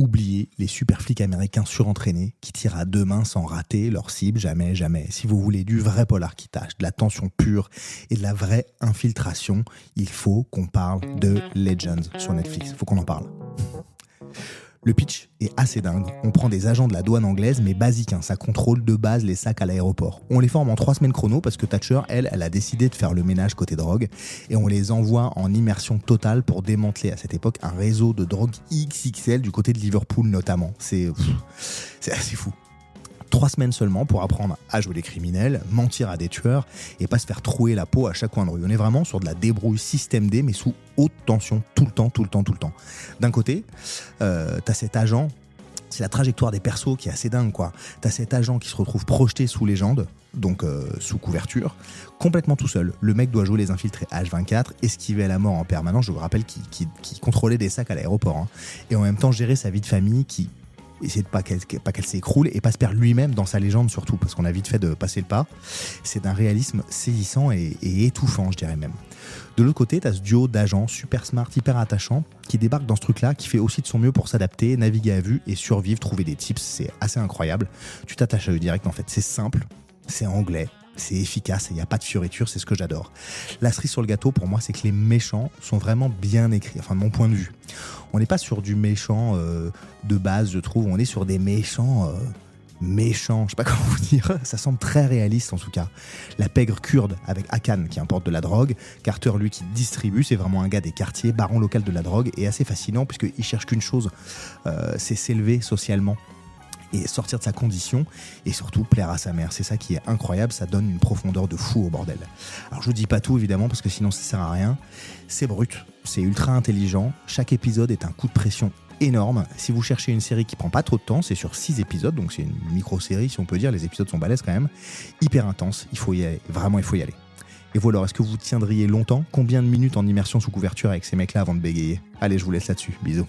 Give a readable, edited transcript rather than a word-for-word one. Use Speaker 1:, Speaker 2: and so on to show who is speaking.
Speaker 1: Oubliez les super flics américains surentraînés qui tirent à deux mains sans rater leur cible, jamais, jamais. Si vous voulez du vrai polar qui tâche, de la tension pure et de la vraie infiltration, il faut qu'on parle de Legends sur Netflix. Il faut qu'on en parle. Le pitch est assez dingue. On prend des agents de la douane anglaise, mais basique, ça contrôle de base les sacs à l'aéroport. On les forme en 3 semaines chrono parce que Thatcher, elle a décidé de faire le ménage côté drogue et on les envoie en immersion totale pour démanteler à cette époque un réseau de drogue XXL du côté de Liverpool notamment. C'est assez fou. 3 semaines seulement pour apprendre à jouer les criminels, mentir à des tueurs et pas se faire trouer la peau à chaque coin de rue. On est vraiment sur de la débrouille système D mais sous haute tension tout le temps. D'un côté, t'as cet agent, c'est la trajectoire des persos qui est assez dingue quoi. T'as cet agent qui se retrouve projeté sous légende, donc sous couverture, complètement tout seul. Le mec doit jouer les infiltrés H24, esquiver la mort en permanence, je vous rappelle qu'il contrôlait des sacs à l'aéroport, et en même temps gérer sa vie de famille qui essayer de pas qu'elle s'écroule et pas se perdre lui-même dans sa légende surtout, parce qu'on a vite fait de passer le pas. C'est d'un réalisme saisissant et étouffant, je dirais même. De l'autre côté, t'as ce duo d'agents super smart, hyper attachant, qui débarque dans ce truc-là, qui fait aussi de son mieux pour s'adapter, naviguer à vue et survivre, trouver des tips. C'est assez incroyable. Tu t'attaches à eux direct, en fait. C'est simple, c'est anglais, c'est efficace et il n'y a pas de fioriture, c'est ce que j'adore. La cerise sur le gâteau, pour moi, c'est que les méchants sont vraiment bien écrits, enfin de mon point de vue. On n'est pas sur du méchant de base, je trouve, on est sur des méchants, je sais pas comment vous dire, ça semble très réaliste en tout cas. La pègre kurde avec Hakan qui importe de la drogue, Carter lui qui distribue, c'est vraiment un gars des quartiers, baron local de la drogue, et assez fascinant puisqu'il cherche qu'une chose, c'est s'élever socialement et sortir de sa condition et surtout plaire à sa mère. C'est ça qui est incroyable, ça donne une profondeur de fou au bordel. Alors je vous dis pas tout évidemment parce que sinon ça sert à rien. C'est brut, c'est ultra intelligent, chaque épisode est un coup de pression énorme. Si vous cherchez une série qui prend pas trop de temps, c'est sur 6 épisodes, donc c'est une micro-série si on peut dire, les épisodes sont balèzes quand même, hyper intense, il faut y aller, vraiment il faut y aller. Et vous alors, est-ce que vous tiendriez longtemps ? Combien de minutes en immersion sous couverture avec ces mecs-là avant de bégayer ? Allez, je vous laisse là-dessus, bisous.